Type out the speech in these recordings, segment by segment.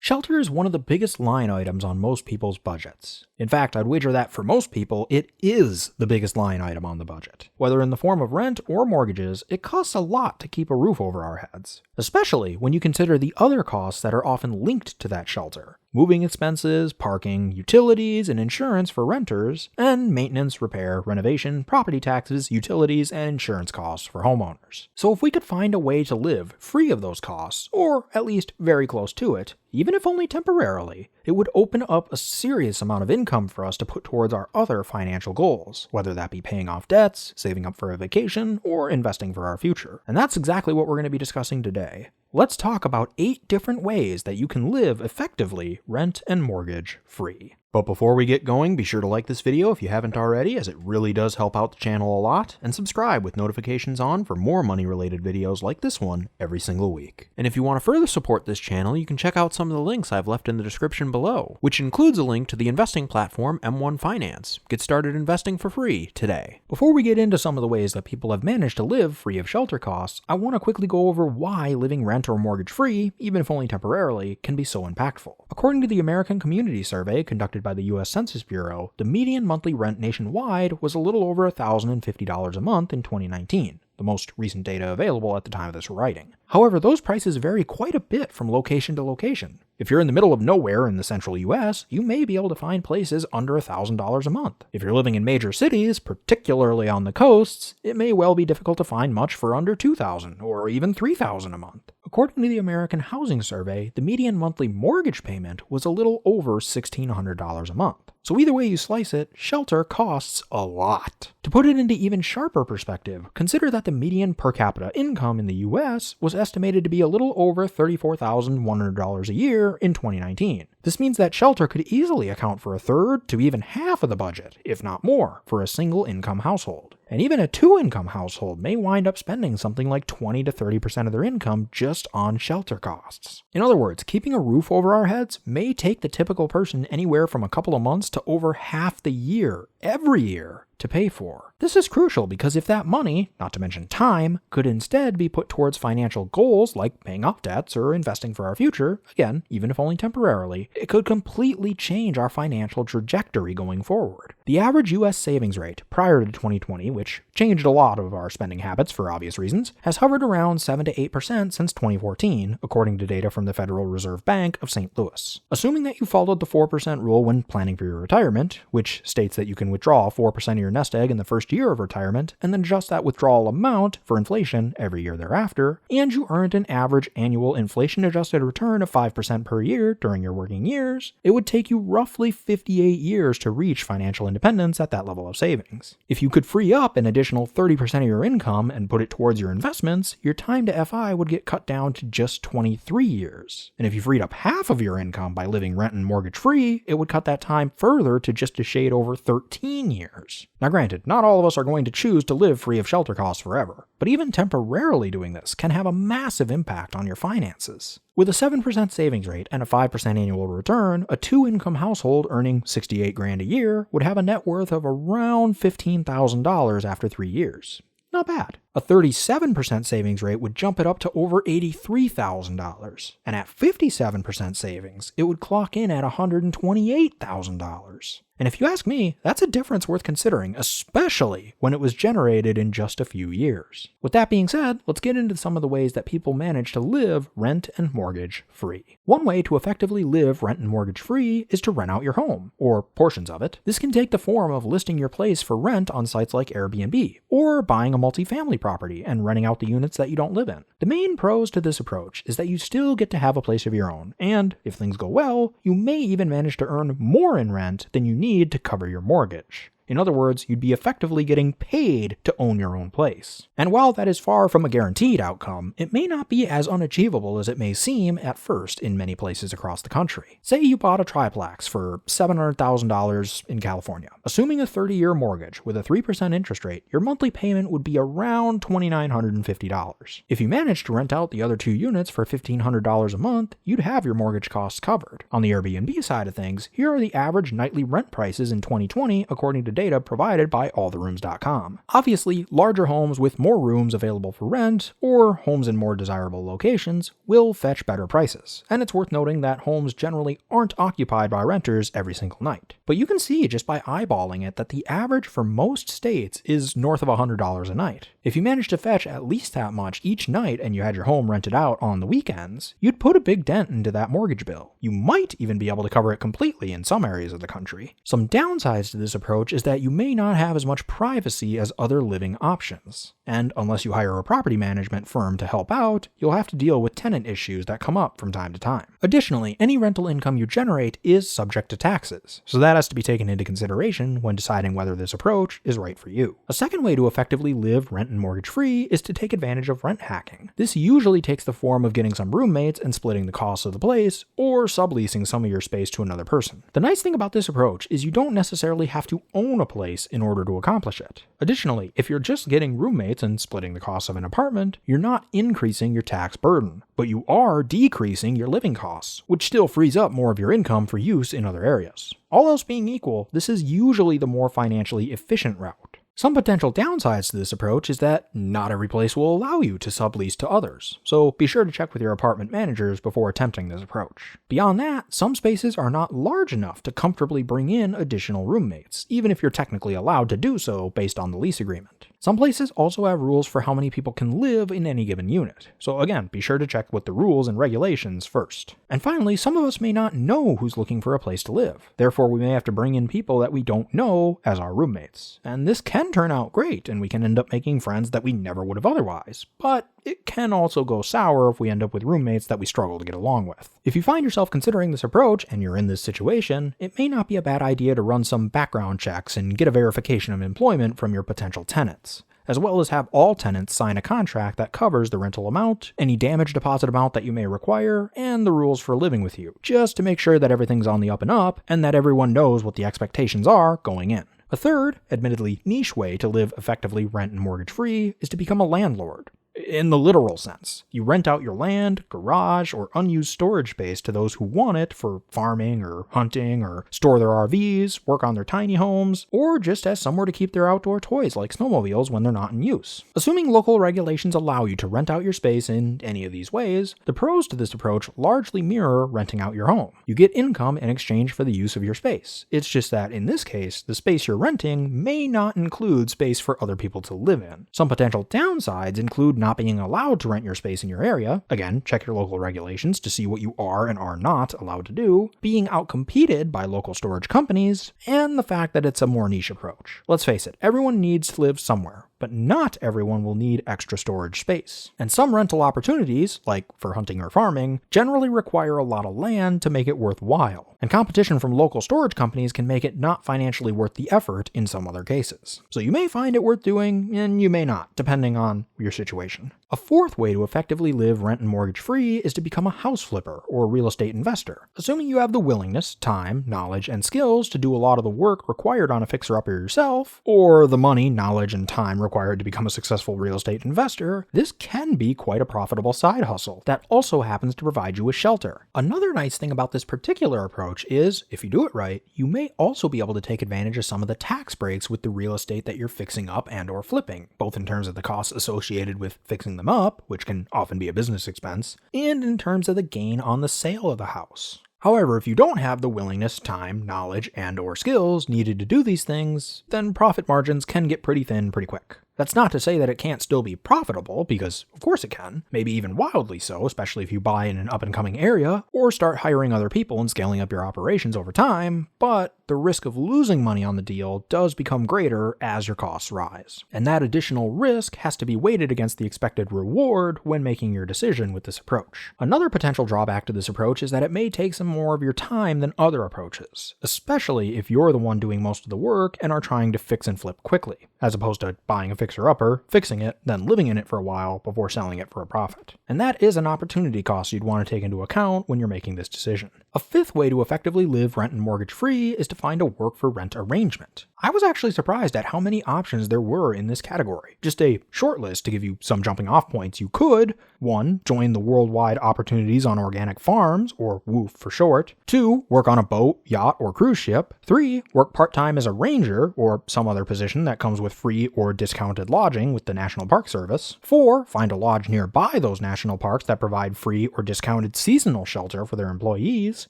Shelter is one of the biggest line items on most people's budgets. In fact, I'd wager that for most people, it is the biggest line item on the budget. Whether in the form of rent or mortgages, it costs a lot to keep a roof over our heads, especially when you consider the other costs that are often linked to that shelter. Moving expenses, parking, utilities, and insurance for renters, and maintenance, repair, renovation, property taxes, utilities, and insurance costs for homeowners. So if we could find a way to live free of those costs, or at least very close to it, even if only temporarily, it would open up a serious amount of income for us to put towards our other financial goals, whether that be paying off debts, saving up for a vacation, or investing for our future. And that's exactly what we're going to be discussing today. Let's talk about 8 different ways that you can live effectively rent and mortgage free. But before we get going, be sure to like this video if you haven't already, as it really does help out the channel a lot, and subscribe with notifications on for more money-related videos like this one every single week. And if you want to further support this channel, you can check out some of the links I've left in the description below, which includes a link to the investing platform M1 Finance. Get started investing for free today. Before we get into some of the ways that people have managed to live free of shelter costs, I want to quickly go over why living rent or mortgage free, even if only temporarily, can be so impactful. According to the American Community Survey conducted by the U.S. Census Bureau, the median monthly rent nationwide was a little over $1,050 a month in 2019, the most recent data available at the time of this writing. However, those prices vary quite a bit from location to location. If you're in the middle of nowhere in the central US, you may be able to find places under $1,000 a month. If you're living in major cities, particularly on the coasts, it may well be difficult to find much for under $2,000 or even $3,000 a month. According to the American Housing Survey, the median monthly mortgage payment was a little over $1,600 a month. So either way you slice it, shelter costs a lot. To put it into even sharper perspective, consider that the median per capita income in the US was estimated to be a little over $34,100 a year in 2019. This means that shelter could easily account for a third to even half of the budget, if not more, for a single income household. And even a 2-income household may wind up spending something like 20 to 30% of their income just on shelter costs. In other words, keeping a roof over our heads may take the typical person anywhere from a couple of months to over half the year, every year, to pay for. This is crucial because if that money, not to mention time, could instead be put towards financial goals like paying off debts or investing for our future, again, even if only temporarily, it could completely change our financial trajectory going forward. The average US savings rate prior to 2020, which changed a lot of our spending habits for obvious reasons, has hovered around 7 to 8% since 2014, according to data from the Federal Reserve Bank of St. Louis. Assuming that you followed the 4% rule when planning for your retirement, which states that you can withdraw 4% of your nest egg in the first year of retirement, and then adjust that withdrawal amount for inflation every year thereafter, and you earned an average annual inflation-adjusted return of 5% per year during your working years, it would take you roughly 58 years to reach financial independence at that level of savings. If you could free up an additional 30% of your income and put it towards your investments, your time to FI would get cut down to just 23 years. And if you freed up half of your income by living rent and mortgage free, it would cut that time further to just a shade over 13 years. Now granted, not all of us are going to choose to live free of shelter costs forever, but even temporarily doing this can have a massive impact on your finances. With a 7% savings rate and a 5% annual return, a 2-income household earning $68,000 a year would have a net worth of around $15,000 after 3 years. Not bad. A 37% savings rate would jump it up to over $83,000. And at 57% savings, it would clock in at $128,000. And if you ask me, that's a difference worth considering, especially when it was generated in just a few years. With that being said, let's get into some of the ways that people manage to live rent and mortgage free. One way to effectively live rent and mortgage free is to rent out your home, or portions of it. This can take the form of listing your place for rent on sites like Airbnb, or buying a multifamily property and renting out the units that you don't live in. The main pros to this approach is that you still get to have a place of your own, and if things go well, you may even manage to earn more in rent than you need to cover your mortgage. In other words, you'd be effectively getting paid to own your own place. And while that is far from a guaranteed outcome, it may not be as unachievable as it may seem at first in many places across the country. Say you bought a triplex for $700,000 in California. Assuming a 30-year mortgage with a 3% interest rate, your monthly payment would be around $2,950. If you managed to rent out the other 2 units for $1,500 a month, you'd have your mortgage costs covered. On the Airbnb side of things, here are the average nightly rent prices in 2020 according to data provided by alltherooms.com. Obviously, larger homes with more rooms available for rent, or homes in more desirable locations, will fetch better prices, and it's worth noting that homes generally aren't occupied by renters every single night. But you can see just by eyeballing it that the average for most states is north of $100 a night. If you manage to fetch at least that much each night and you had your home rented out on the weekends, you'd put a big dent into that mortgage bill. You might even be able to cover it completely in some areas of the country. Some downsides to this approach is that you may not have as much privacy as other living options. And unless you hire a property management firm to help out, you'll have to deal with tenant issues that come up from time to time. Additionally, any rental income you generate is subject to taxes, so that has to be taken into consideration when deciding whether this approach is right for you. A second way to effectively live rent and mortgage free is to take advantage of rent hacking. This usually takes the form of getting some roommates and splitting the costs of the place, or subleasing some of your space to another person. The nice thing about this approach is you don't necessarily have to own a place in order to accomplish it. Additionally, if you're just getting roommates and splitting the cost of an apartment, you're not increasing your tax burden, but you are decreasing your living costs, which still frees up more of your income for use in other areas. All else being equal, this is usually the more financially efficient route. Some potential downsides to this approach is that not every place will allow you to sublease to others, so be sure to check with your apartment managers before attempting this approach. Beyond that, some spaces are not large enough to comfortably bring in additional roommates, even if you're technically allowed to do so based on the lease agreement. Some places also have rules for how many people can live in any given unit, so again, be sure to check with the rules and regulations first. And finally, some of us may not know who's looking for a place to live, therefore we may have to bring in people that we don't know as our roommates. And this can turn out great, and we can end up making friends that we never would have otherwise, but it can also go sour if we end up with roommates that we struggle to get along with. If you find yourself considering this approach and you're in this situation, it may not be a bad idea to run some background checks and get a verification of employment from your potential tenants, as well as have all tenants sign a contract that covers the rental amount, any damage deposit amount that you may require, and the rules for living with you, just to make sure that everything's on the up and up and that everyone knows what the expectations are going in. A third, admittedly niche way to live effectively rent and mortgage free is to become a landlord. In the literal sense, you rent out your land, garage, or unused storage space to those who want it for farming or hunting or store their RVs, work on their tiny homes, or just as somewhere to keep their outdoor toys like snowmobiles when they're not in use. Assuming local regulations allow you to rent out your space in any of these ways, the pros to this approach largely mirror renting out your home. You get income in exchange for the use of your space. It's just that in this case, the space you're renting may not include space for other people to live in. Some potential downsides include not being allowed to rent your space in your area. Again, check your local regulations to see what you are and are not allowed to do, being outcompeted by local storage companies, and the fact that it's a more niche approach. Let's face it, everyone needs to live somewhere, but not everyone will need extra storage space. And some rental opportunities, like for hunting or farming, generally require a lot of land to make it worthwhile, and competition from local storage companies can make it not financially worth the effort in some other cases. So you may find it worth doing, and you may not, depending on your situation. A fourth way to effectively live rent and mortgage free is to become a house flipper or real estate investor. Assuming you have the willingness, time, knowledge, and skills to do a lot of the work required on a fixer-upper yourself, or the money, knowledge, and time required to become a successful real estate investor, this can be quite a profitable side hustle that also happens to provide you with shelter. Another nice thing about this particular approach is, if you do it right, you may also be able to take advantage of some of the tax breaks with the real estate that you're fixing up and or flipping, both in terms of the costs associated with fixing them up, which can often be a business expense, and in terms of the gain on the sale of the house. However, if you don't have the willingness, time, knowledge, and or skills needed to do these things, then profit margins can get pretty thin pretty quick. That's not to say that it can't still be profitable, because of course it can, maybe even wildly so, especially if you buy in an up-and-coming area, or start hiring other people and scaling up your operations over time, but the risk of losing money on the deal does become greater as your costs rise. And that additional risk has to be weighted against the expected reward when making your decision with this approach. Another potential drawback to this approach is that it may take some more of your time than other approaches, especially if you're the one doing most of the work and are trying to fix and flip quickly, as opposed to buying a fixer-upper, fixing it, then living in it for a while before selling it for a profit. And that is an opportunity cost you'd want to take into account when you're making this decision. A fifth way to effectively live rent and mortgage free is to find a work-for-rent arrangement. I was actually surprised at how many options there were in this category. Just a short list to give you some jumping off points. You could 1. Join the Worldwide Opportunities on Organic Farms, or WOOF for short. 2. Work on a boat, yacht, or cruise ship. 3. Work part-time as a ranger, or some other position that comes with free or discounted lodging with the National Park Service. 4. Find a lodge nearby those national parks that provide free or discounted seasonal shelter for their employees.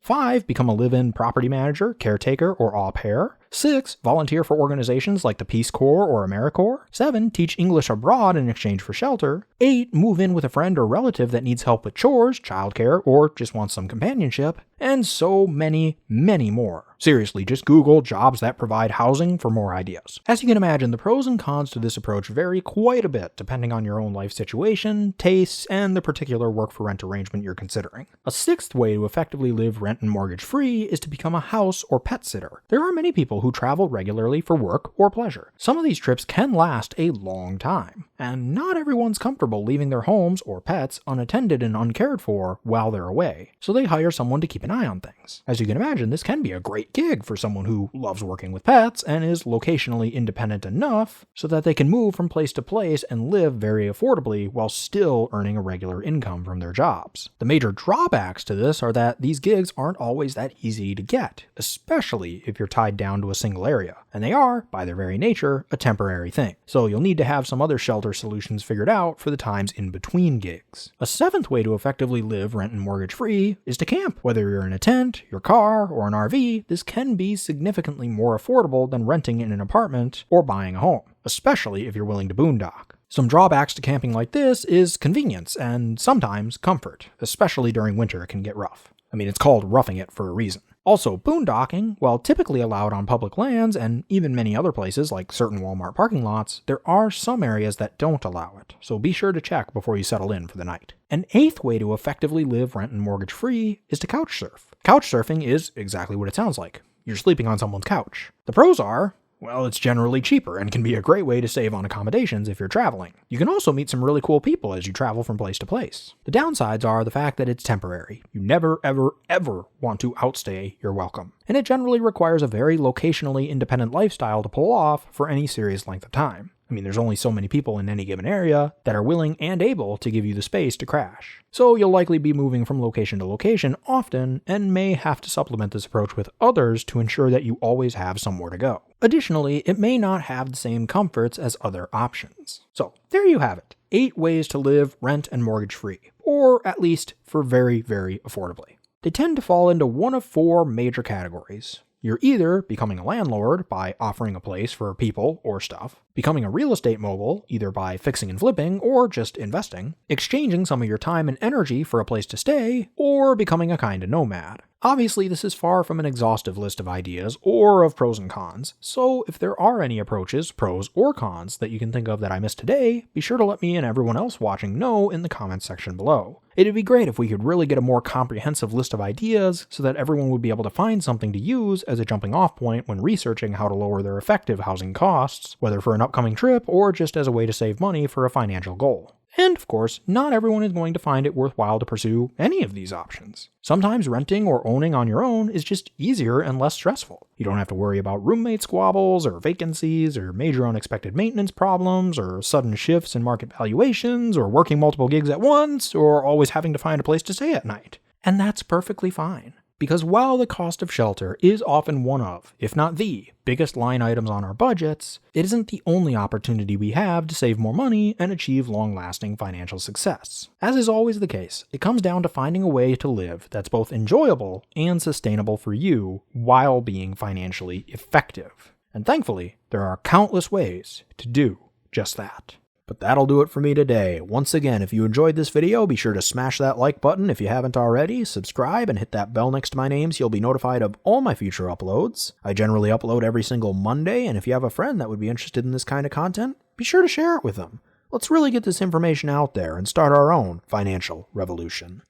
5. Become a live-in property manager, caretaker, or au pair. 6. Volunteer for organizations like the Peace Corps or AmeriCorps. 7. Teach English abroad in exchange for shelter. 8. Move in with a friend or relative that needs help with chores, childcare, or just wants some companionship. And so many, many more. Seriously, just Google jobs that provide housing for more ideas. As you can imagine, the pros and cons to this approach vary quite a bit depending on your own life situation, tastes, and the particular work-for-rent arrangement you're considering. A sixth way to effectively live rent and mortgage free is to become a house or pet sitter. There are many people who travel regularly for work or pleasure. Some of these trips can last a long time, and not everyone's comfortable leaving their homes or pets unattended and uncared for while they're away, so they hire someone to keep an eye on things. As you can imagine, this can be a great gig for someone who loves working with pets and is locationally independent enough so that they can move from place to place and live very affordably while still earning a regular income from their jobs. The major drawbacks to this are that these gigs aren't always that easy to get, especially if you're tied down to a single area, and they are, by their very nature, a temporary thing. So you'll need to have some other shelter solutions figured out for the times in between gigs. A seventh way to effectively live rent and mortgage free is to camp. Whether you're in a tent, your car, or an RV, this can be significantly more affordable than renting in an apartment or buying a home, especially if you're willing to boondock. Some drawbacks to camping like this is convenience and sometimes comfort, especially during winter it can get rough. I mean, it's called roughing it for a reason. Also, boondocking, while typically allowed on public lands and even many other places like certain Walmart parking lots, there are some areas that don't allow it, so be sure to check before you settle in for the night. An eighth way to effectively live rent and mortgage free is to couchsurf. Couchsurfing is exactly what it sounds like. You're sleeping on someone's couch. The pros are, well, it's generally cheaper and can be a great way to save on accommodations if you're traveling. You can also meet some really cool people as you travel from place to place. The downsides are the fact that it's temporary. You never, ever, ever want to outstay your welcome. And it generally requires a very locationally independent lifestyle to pull off for any serious length of time. I mean, there's only so many people in any given area that are willing and able to give you the space to crash. So you'll likely be moving from location to location often and may have to supplement this approach with others to ensure that you always have somewhere to go. Additionally, it may not have the same comforts as other options. So there you have it. 8 ways to live rent and mortgage free, or at least for very, very affordably. They tend to fall into one of 4 major categories. You're either becoming a landlord by offering a place for people or stuff, becoming a real estate mogul either by fixing and flipping or just investing, exchanging some of your time and energy for a place to stay, or becoming a kind of nomad. Obviously, this is far from an exhaustive list of ideas or of pros and cons, so if there are any approaches, pros or cons, that you can think of that I missed today, be sure to let me and everyone else watching know in the comments section below. It'd be great if we could really get a more comprehensive list of ideas so that everyone would be able to find something to use as a jumping off point when researching how to lower their effective housing costs, whether for an upcoming trip or just as a way to save money for a financial goal. And of course, not everyone is going to find it worthwhile to pursue any of these options. Sometimes renting or owning on your own is just easier and less stressful. You don't have to worry about roommate squabbles or vacancies or major unexpected maintenance problems or sudden shifts in market valuations or working multiple gigs at once or always having to find a place to stay at night. And that's perfectly fine. Because while the cost of shelter is often one of, if not the, biggest line items on our budgets, it isn't the only opportunity we have to save more money and achieve long-lasting financial success. As is always the case, it comes down to finding a way to live that's both enjoyable and sustainable for you while being financially effective. And thankfully, there are countless ways to do just that. But that'll do it for me today. Once again, if you enjoyed this video, be sure to smash that like button if you haven't already, subscribe, and hit that bell next to my name so you'll be notified of all my future uploads. I generally upload every single Monday, and if you have a friend that would be interested in this kind of content, be sure to share it with them. Let's really get this information out there and start our own financial revolution.